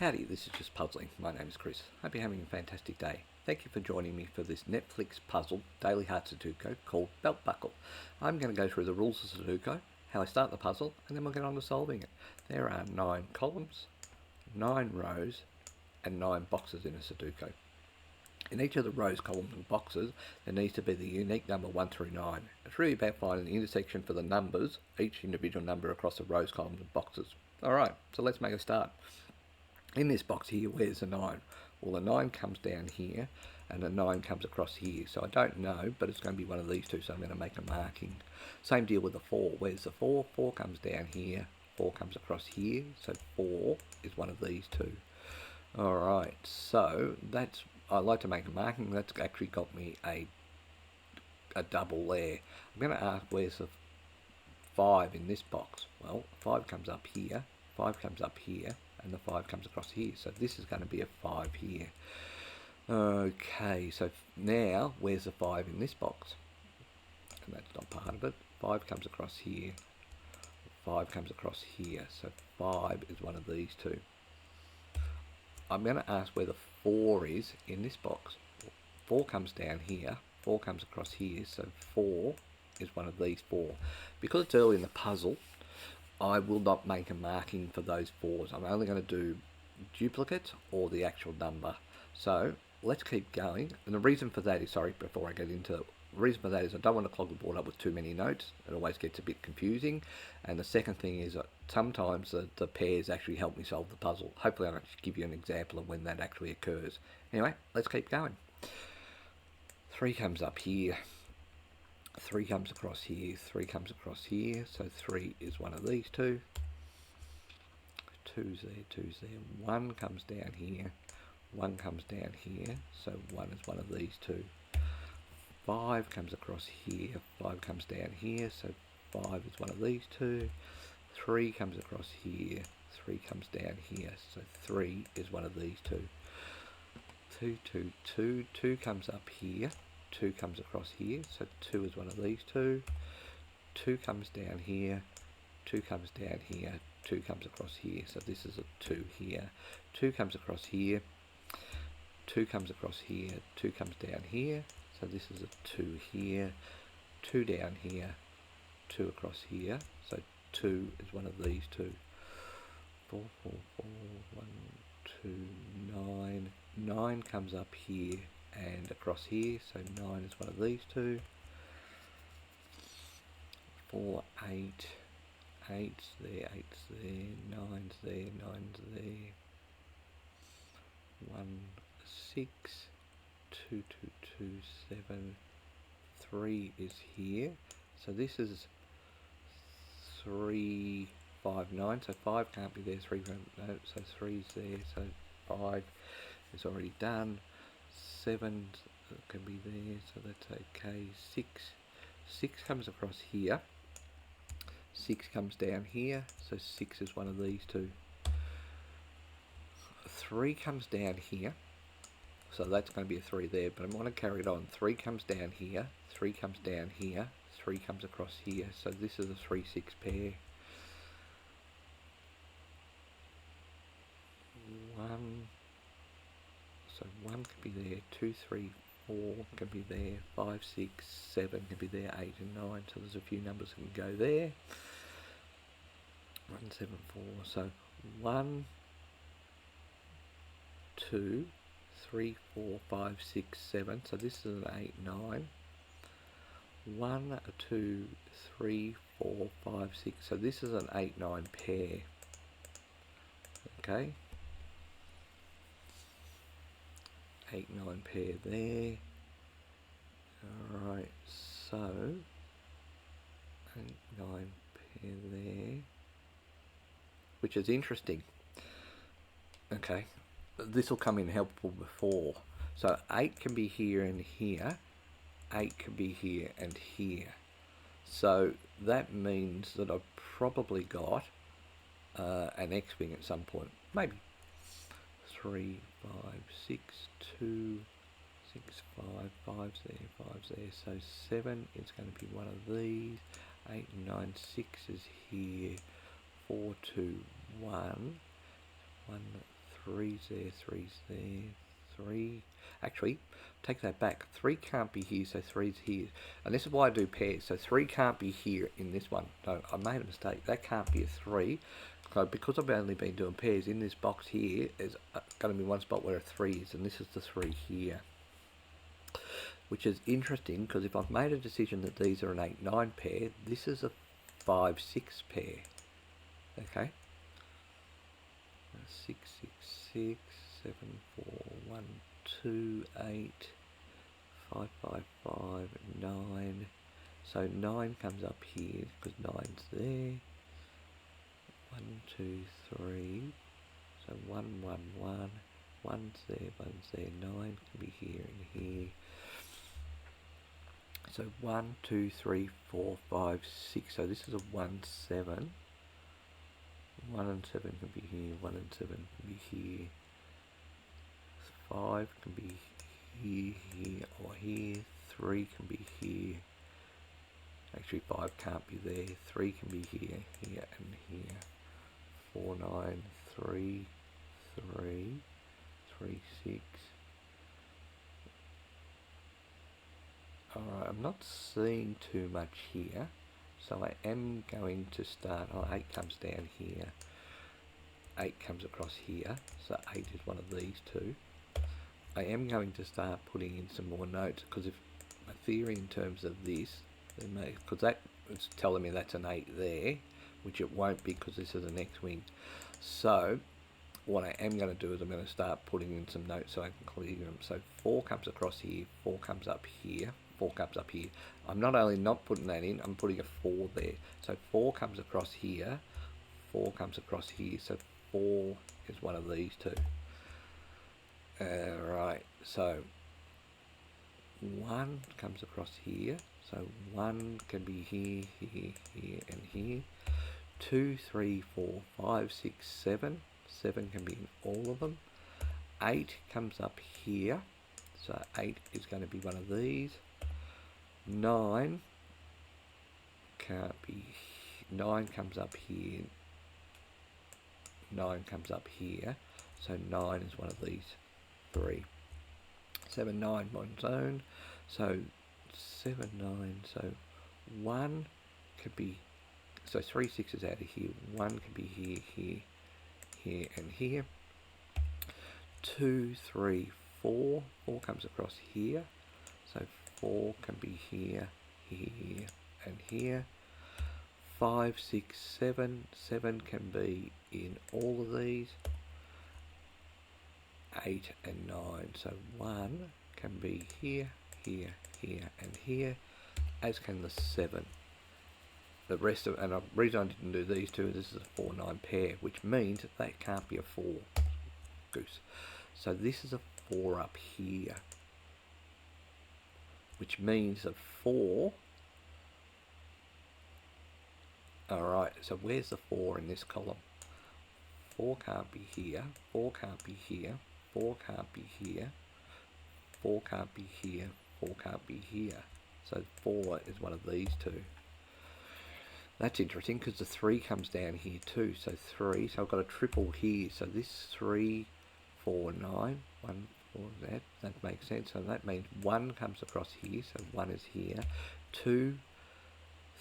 Howdy, this is Just Puzzling. My name is Chris. Hope you're having a fantastic day. Thank you for joining me for this Netflix puzzle, Daily Heart Sudoku, called Belt Buckle. I'm going to go through the rules of Sudoku, how I start the puzzle, and then we'll get on to solving it. There are 9 columns, 9 rows, and 9 boxes in a Sudoku. In each of the rows, columns, and boxes, there needs to be the unique number 1 through 9. It's really about finding the intersection for the numbers, each individual number across the rows, columns, and boxes. Alright, so let's make a start. In this box here, where's the 9? Well, the 9 comes down here, and the 9 comes across here. So I don't know, but it's going to be one of these two, so I'm going to make a marking. Same deal with the 4. Where's the 4? 4 comes down here, 4 comes across here, so 4 is one of these two. Alright, so I like to make a marking. That's actually got me a double there. I'm going to ask where's the 5 in this box? Well, 5 comes up here, 5 comes up here, and the 5 comes across here. So this is going to be a 5 here. Okay, so now where's the 5 in this box? And that's not part of it. 5 comes across here, 5 comes across here. So 5 is one of these two. I'm going to ask where the 4 is in this box. 4 comes down here, 4 comes across here, so 4 is one of these 4. Because it's early in the puzzle, I will not make a marking for those 4s. I'm only going to do duplicates or the actual number. So let's keep going. And the reason for that is, before I get into it, the reason for that is I don't want to clog the board up with too many notes. It always gets a bit confusing. And the second thing is that sometimes the pairs actually help me solve the puzzle. Hopefully I'll give you an example of when that actually occurs. Anyway, let's keep going. 3 comes up here. 3 comes across here, 3 comes across here, so 3 is one of these two. 2's there, 2's there. 1 comes down here, 1 comes down here, so 1 is one of these two. 5 comes across here, 5 comes down here, so 5 is one of these two. 3 comes across here, 3 comes down here, so 3 is one of these two. 2, 2, 2, 2 comes up here. 2 comes across here, so 2 is one of these two. 2 comes down here, 2 comes down here, 2 comes across here, so this is a 2 here. 2 comes across here, 2 comes across here, 2 comes down here, so this is a 2 here. 2 down here, 2 across here, so 2 is one of these two. 4, 4, 4, 1, 2, 9. 9 comes up here and across here, so 9 is one of these two. 4, 8, 8's there, 8's there, 9's there, 9's there. 1, 6, 2, 2, 2, 7, 3 is here. So this is 3, 5, 9, so 5 can't be there, 3 no, so 3's there, so 5 is already done. 7 can be there, so that's okay. 6 comes across here, 6 comes down here, so 6 is one of these two. 3 comes down here, so that's going to be a 3 there, but I'm going to carry it on. 3 comes down here, 3 comes down here, 3 comes across here, so this is a 3, 6 pair. 1, so 1 can be there, 2, 3, 4 can be there, 5, 6, 7 can be there, 8 and 9, so there's a few numbers that can go there. 1, 7, 4, so 1, 2, 3, 4, 5, 6, 7, so this is an 8, 9. 1, 2, 3, 4, 5, 6, so this is an 8, 9 pair. Okay. 8, 9 pair there. Alright, so 8, 9 pair there, which is interesting. Okay, this will come in helpful before. So 8 can be here and here, 8 can be here and here. So that means that I've probably got an X-wing at some point, maybe 3, 5, 6, 2, 6, 5, 5's there, 5's there, so 7 is going to be one of these. 8 and 9, 6 is here. 4, 2, 1, 1, three's there, three's there, three. Actually, take that back. Three can't be here, so three's here. And this is why I do pairs. So three can't be here in this one. No, I made a mistake. That can't be a three. So because I've only been doing pairs, in this box here is going to be one spot where a three is, and this is the three here. Which is interesting, because if I've made a decision that these are an 8-9 pair, this is a 5-6 pair. Okay? 6, 6, 6, 7, 4, 1, 2, 8, 5, 5, 5, 9. So 9 comes up here, because 9's there. 1, 2, 3. So 1, 1, 1. 1's there, 1's there. 9 can be here and here. So 1, 2, 3, 4, 5, 6. So this is a 1, 7. 1 and 7 can be here. 1 and 7 can be here. 5 can be here, here, or here. 3 can be here. Actually, 5 can't be there. 3 can be here, here, and here. 4, 9, 3, 3, 3, 6. Alright, I'm not seeing too much here, so I am going to start. 8 comes down here, 8 comes across here, so 8 is one of these two. I am going to start putting in some more notes, because if my theory in terms of this, because that is telling me that's an 8 there, which it won't be because this is an X-wing. So what I am going to do is I'm going to start putting in some notes so I can clear them. So 4 comes across here, 4 comes up here, 4 comes up here. I'm not only not putting that in, I'm putting a 4 there. So 4 comes across here, 4 comes across here, so 4 is one of these two. Right, so 1 comes across here, so 1 can be here, here, here, and here. 2, 3, 4, 5, 6, 7. 7 can be in all of them. 8 comes up here, so 8 is going to be one of these. 9 can't be. 9 comes up here. 9 comes up here, so 9 is one of these three. 7, 9, one zone. So 7, 9. So 1 could be. So 3, 6 is out of here. 1 can be here, here, here, and here. 2, 3, 4. 4 comes across here. So 4 can be here, here, and here. 5, 6, 7. 7 can be in all of these. 8 and 9. So 1 can be here, here, here, and here, as can the 7. The rest of, and the reason I didn't do these two, this is a 4-9 pair, which means that can't be a 4 goose. So this is a 4 up here, which means a 4. Alright, so where's the 4 in this column? 4 can't be here, 4 can't be here, 4 can't be here, 4 can't be here, 4 can't be here. So 4 is one of these two. That's interesting because the 3 comes down here too. So 3, so I've got a triple here. So this 3, 4, 9, 1, 4, that makes sense. So that means 1 comes across here. So 1 is here. 2,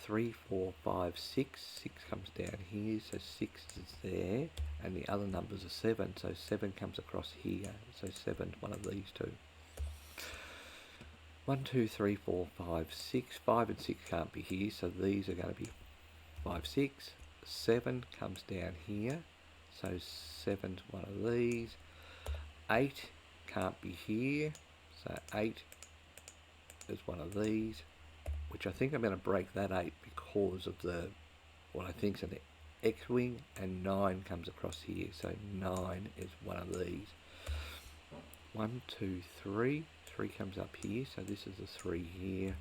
3, 4, 5, 6. 6 comes down here. So 6 is there. And the other numbers are 7. So 7 comes across here. So 7 is one of these two. 1, 2, 3, 4, 5, 6. 5 and 6 can't be here. So these are going to be 5, 6. 7 comes down here, so 7's one of these. 8 can't be here, so 8 is one of these, which I think I'm going to break that 8 because of the, what I think is an X-wing, and 9 comes across here, so 9 is one of these. 1, 2, 3. 3 comes up here, so this is a 3 here.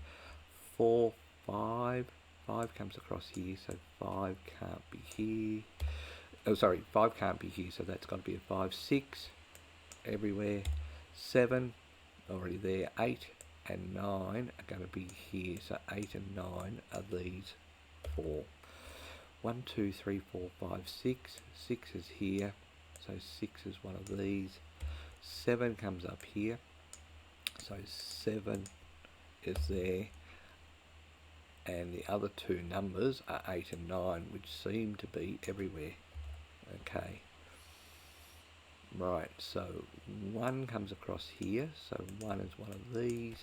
4, 5. 5 comes across here, so 5 can't be here. Oh, sorry, 5 can't be here, so that's got to be a 5, 6 everywhere. 7 already there. 8 and 9 are going to be here, so 8 and 9 are these 4. 1, 2, 3, 4, 5, 6. 6 is here, so 6 is one of these. 7 comes up here, so 7 is there. And the other two numbers are 8 and 9, which seem to be everywhere. Okay. Right, so 1 comes across here, so 1 is one of these.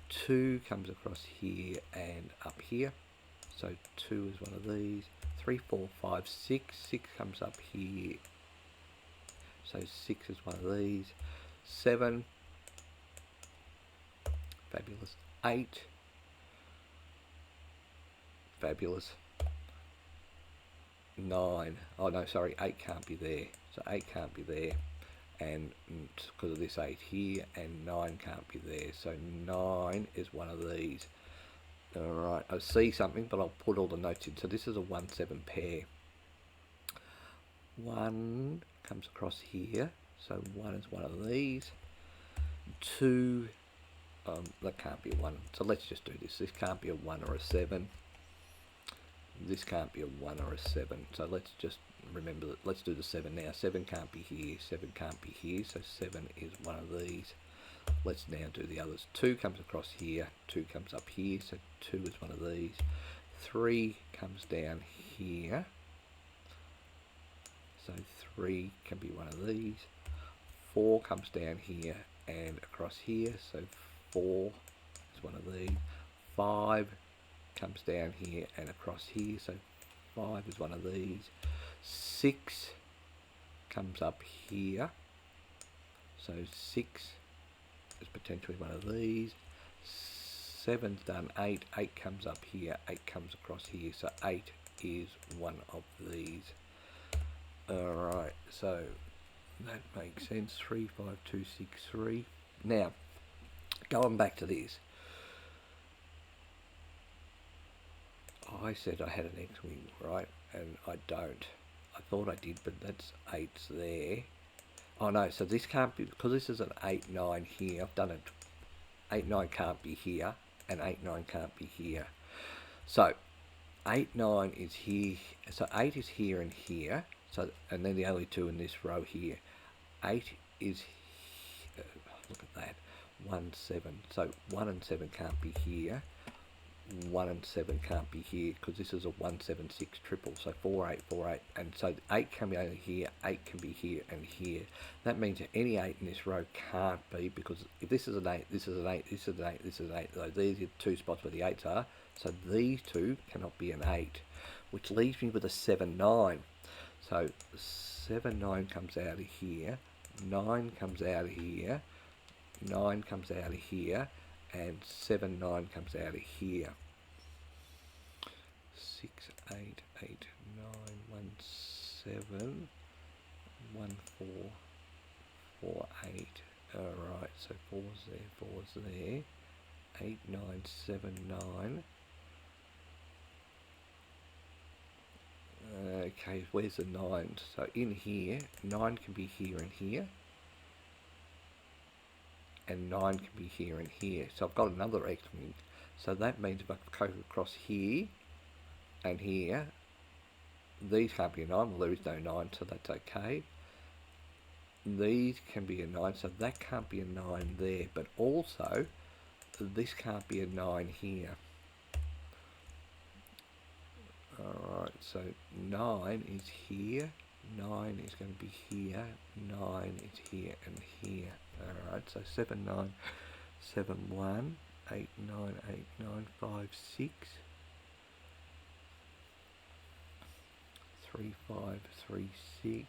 2 comes across here and up here, so 2 is one of these. 3, 4, 5, 6. 6 comes up here, so 6 is one of these. 7, fabulous. 8, fabulous. 9, oh no, sorry, 8 can't be there, so 8 can't be there, and because of this 8 here, and 9 can't be there, so 9 is one of these. Alright, I see something, but I'll put all the notes in. So this is a 1-7 pair. 1 comes across here, so 1 is one of these. 2, that can't be a 1, so let's just do this. This can't be a 1 or a 7. This can't be a 1 or a 7, so let's just remember that. Let's do the 7 now. 7 can't be here, 7 can't be here, so 7 is one of these. Let's now do the others. 2 comes across here, 2 comes up here, so 2 is one of these. 3 comes down here, so 3 can be one of these. 4 comes down here and across here, so 4 is one of these. 5 comes down here and across here, so 5 is one of these. 6 comes up here, so 6 is potentially one of these. 7's done. 8 comes up here, 8 comes across here, so 8 is one of these. Alright, so that makes sense. 3, 5, 2, 6, 3. Now, going back to this, I said I had an X-wing, right? And I don't. I thought I did, but that's 8's there. Oh no, so this can't be, because this is an 8, 9 here. I've done it. 8, 9 can't be here, and 8, 9 can't be here. So 8, 9 is here. So 8 is here and here. So, and then the only two in this row here. 8 is, look at that, 1, 7. So 1 and 7 can't be here. 1 and 7 can't be here, because this is a 1, 7, 6 triple, so 4, 8, 4, 8, and so 8 can be only here, 8 can be here and here. That means that any 8 in this row can't be, because if this is an 8, this is an 8, this is an 8, this is an 8, so these are the two spots where the 8s are, so these two cannot be an 8, which leaves me with a 7, 9. So 7, 9 comes out of here, 9 comes out of here, 9 comes out of here, and 7, 9 comes out of here. 6, 8, 8, 9, 1, 7, 1, 4, 4, 8. Alright, so 4's there, 4's there. 8, 9, 7, 9. Okay, where's the 9? So in here, 9 can be here and here. And 9 can be here and here. So I've got another X-wing. So that means if I go across here and here, these can't be a 9. Well, there is no 9, so that's okay. These can be a 9, so that can't be a 9 there. But also, this can't be a 9 here. Alright, so 9 is here. 9 is going to be here, 9 is here and here. Alright, so 7, 9, 7, 1, 8, 9, 8, 9, 5, 6, 3, 5, 3, 6,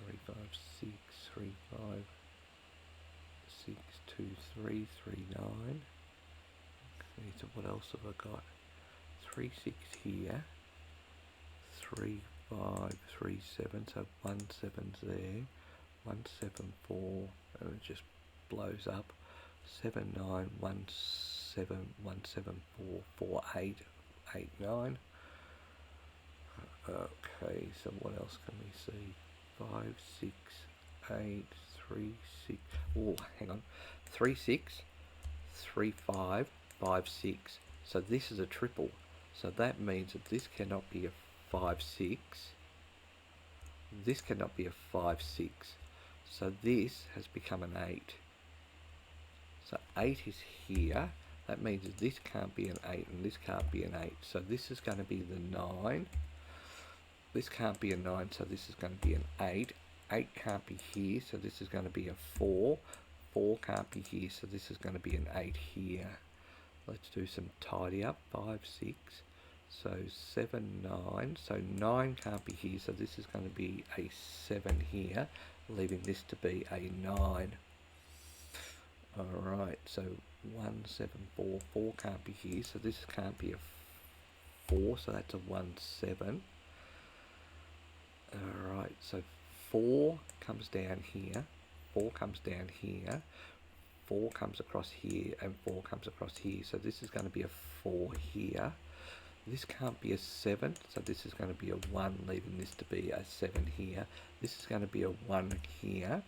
3, 5, 6, 3, 5, 6, 2, 3, 3, 9. Okay, so what else have I got? 3, 6 here. 3, 5, 3, 7, so 1, 7's there, 1, 7, 4, and it just blows up. 7, 9, 1, 7, 1, 7, 4, 4, 8, 8, 9. Okay, so what else can we see? 5, 6, 8, 3, 6, oh, hang on, 3, 6, 3, 5, 5, 6, so this is a triple, so that means that this cannot be a 5, 6. This cannot be a 5, 6. So this has become an 8. So 8 is here. That means that this can't be an 8 and this can't be an 8. So this is going to be the 9. This can't be a 9, so this is going to be an 8. 8 can't be here, so this is going to be a 4. 4 can't be here, so this is going to be an 8 here. Let's do some tidy up. 5, 6. So 7, 9. So 9 can't be here, so this is going to be a 7 here, leaving this to be a 9. Alright, so 1, 7, 4. 4 can't be here, so this can't be a 4, so that's a 1, 7. Alright, so 4 comes down here, 4 comes down here, 4 comes across here, and 4 comes across here. So this is going to be a 4 here. This can't be a 7, so this is going to be a 1, leaving this to be a 7 here. This is going to be a 1 here.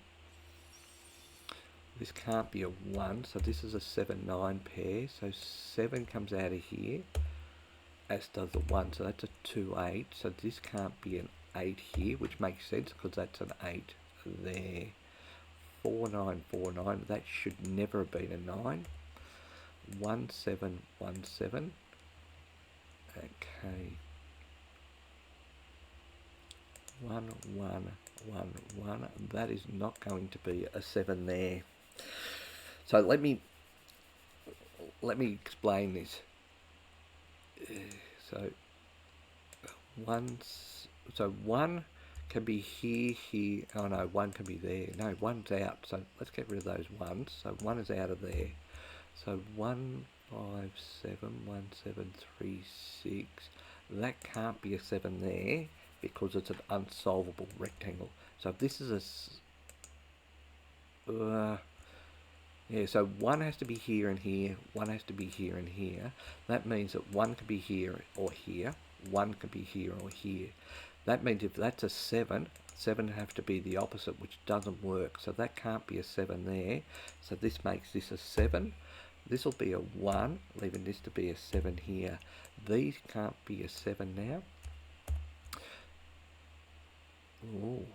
This can't be a 1, so this is a 7, 9 pair. So 7 comes out of here, as does the 1, so that's a 2, 8. So this can't be an 8 here, which makes sense because that's an 8 there. 4, 9, 4, 9. That should never have been a 9. 1, 7, 1, 7. Okay. 1, 1, 1, 1. That is not going to be a 7 there. So let me explain this. So 1 can be here, here. Oh no, 1 can be there. No, 1's out. So let's get rid of those 1s. So 1 is out of there. So 1, 5, 7, 1, 7, 3, 6. That can't be a 7 there because it's an unsolvable rectangle. So if this is a yeah, so 1 has to be here and here, 1 has to be here and here. That means that 1 can be here or here, 1 can be here or here. That means if that's a 7, 7 have to be the opposite, which doesn't work. So that can't be a 7 there. So this makes this a 7. This will be a 1, leaving this to be a 7 here. These can't be a 7 now. Ooh.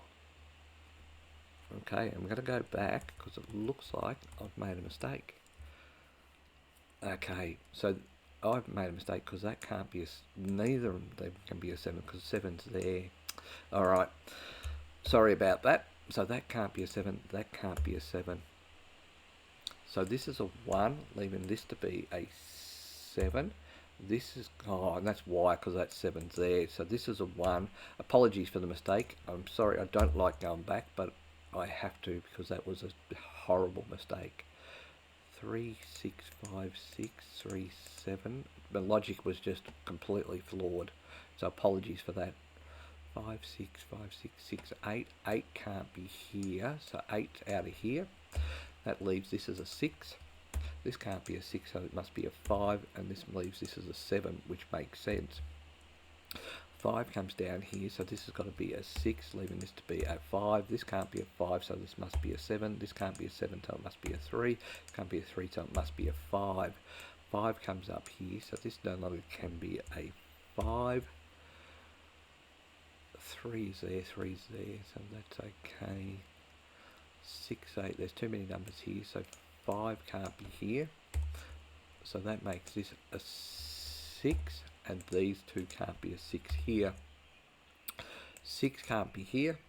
Okay, I'm going to go back because it looks like I've made a mistake. Okay, so I've made a mistake because that can't be neither of them can be a 7 because 7's there. Alright, sorry about that. So that can't be a 7, that can't be a 7. So this is a 1, leaving this to be a 7. This is, oh, and that's why, because that 7's there. So this is a 1. Apologies for the mistake. I'm sorry, I don't like going back, but I have to because that was a horrible mistake. 3, 6, 5, 6, 3, 7. The logic was just completely flawed. So apologies for that. 5, 6, 5, 6, 6, 8. 8 can't be here. So 8's out of here. That leaves this as a 6. This can't be a 6, so it must be a 5. And this leaves this as a 7, which makes sense. 5 comes down here, so this has got to be a 6, leaving this to be a 5. This can't be a 5, so this must be a 7. This can't be a 7, so it must be a 3. It can't be a 3, so it must be a 5. 5 comes up here, so this no longer can be a 5. 3's there, 3's there, so that's okay. 6, 8, there's too many numbers here, so 5 can't be here. So that makes this a 6. And these two can't be a 6 here. 6 can't be here.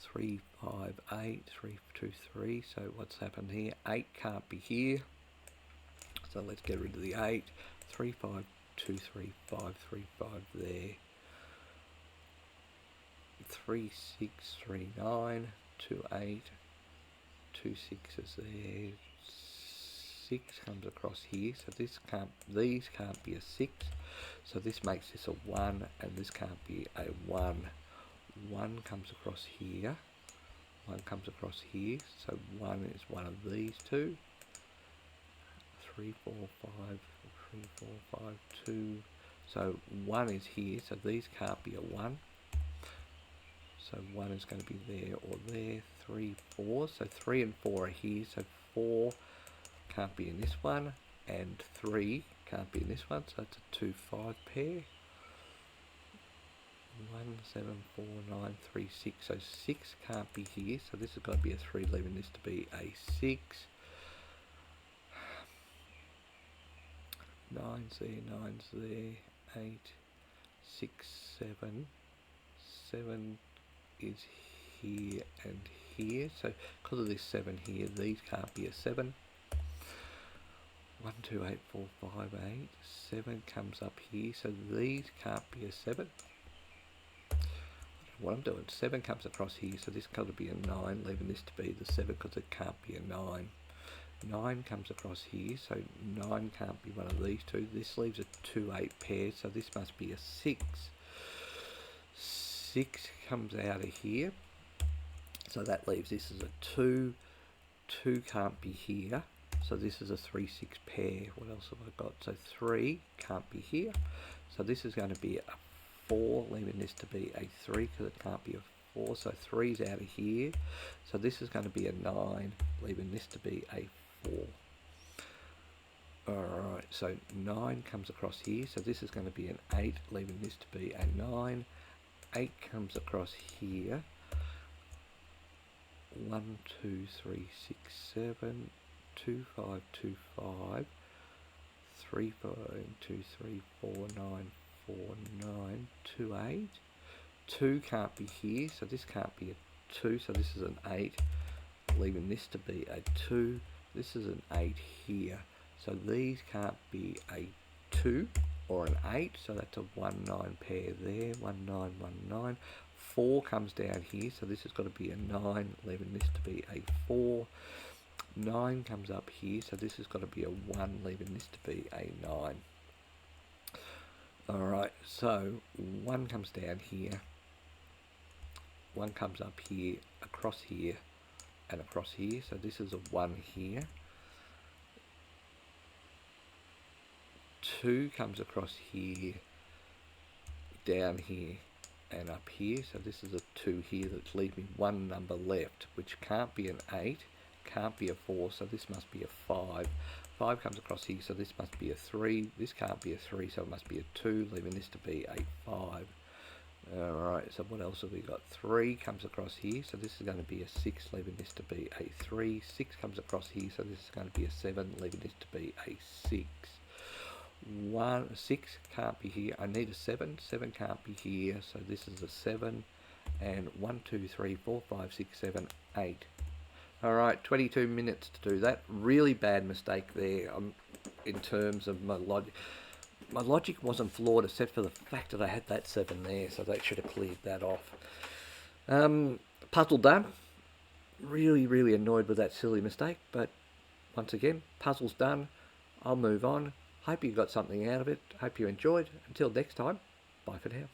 3, 5, 8, 3, 2, 3. So what's happened here? 8 can't be here. So let's get rid of the 8. 3, 5, 2, 3, 5, 3, 5 there. 3, 6, 3, 9, 2, 8, 2 6's there. 6 comes across here, so these can't be a 6. So this makes this a 1, and this can't be a 1. 1 comes across here. 1 comes across here. So 1 is one of these two. 3, 4, 5, 3, 4, 5, 2. So 1 is here, so these can't be a 1. So 1 is going to be there or there. 3, 4. So 3 and 4 are here, so 4 can't be in this one, and 3 can't be in this one, so that's a 2, 5 pair. 1, 7, 4, 9, 3, 6. So 6 can't be here, so this has got to be a 3, leaving this to be a 6. 9's there, 9's there, 8, 6, 7. 7 is here and here, so because of this 7 here, these can't be a 7. 1, 2, 8, 4, 5, 8. 7 comes up here, so these can't be a 7. What I'm doing, 7 comes across here, so this got to be a 9, leaving this to be the 7 because it can't be a 9. 9 comes across here, so 9 can't be one of these two. This leaves a 2, 8 pair, so this must be a 6. 6 comes out of here, so that leaves this as a 2. 2 can't be here, so this is a 3, 6 pair. What else have I got? So 3 can't be here, so this is going to be a 4, leaving this to be a 3 because it can't be a 4. So 3's out of here, so this is going to be a 9, leaving this to be a 4. Alright, so 9 comes across here, so this is going to be an 8, leaving this to be a 9. 8 comes across here. 1, 2, 3, 6, 7. 2, 5, 2, 5. 3, 5, 2, 3, 4, 9, 4, 9, 2, 8. 2 can't be here, so this can't be a 2, so this is an 8, leaving this to be a 2. This is an 8 here, so these can't be a 2 or an 8, so that's a 1, 9 pair there. 1, 9, 1, 9. 4 comes down here, so this has got to be a 9, leaving this to be a 4. 9 comes up here, so this has got to be a 1, leaving this to be a 9. Alright, so 1 comes down here, 1 comes up here, across here, and across here, so this is a 1 here. 2 comes across here, down here, and up here, so this is a 2 here. That's leaving me 1 number left, which can't be an 8, can't be a 4, so this must be a 5. 5 comes across here, so this must be a 3. This can't be a 3, so it must be a 2, leaving this to be a 5. Alright, so what else have we got? 3 comes across here, so this is going to be a 6, leaving this to be a 3. 6 comes across here, so this is going to be a 7, leaving this to be a 6. 6 can't be here. I need a 7. 7 can't be here, so this is a 7. And 1, 2, 3, 4, 5, 6, 7, 8. Alright, 22 minutes to do that. Really bad mistake there in terms of my logic. My logic wasn't flawed except for the fact that I had that 7 there, so that should have cleared that off. Puzzle done. Really annoyed with that silly mistake, but once again, puzzle's done. I'll move on. Hope you got something out of it. Hope you enjoyed. Until next time, bye for now.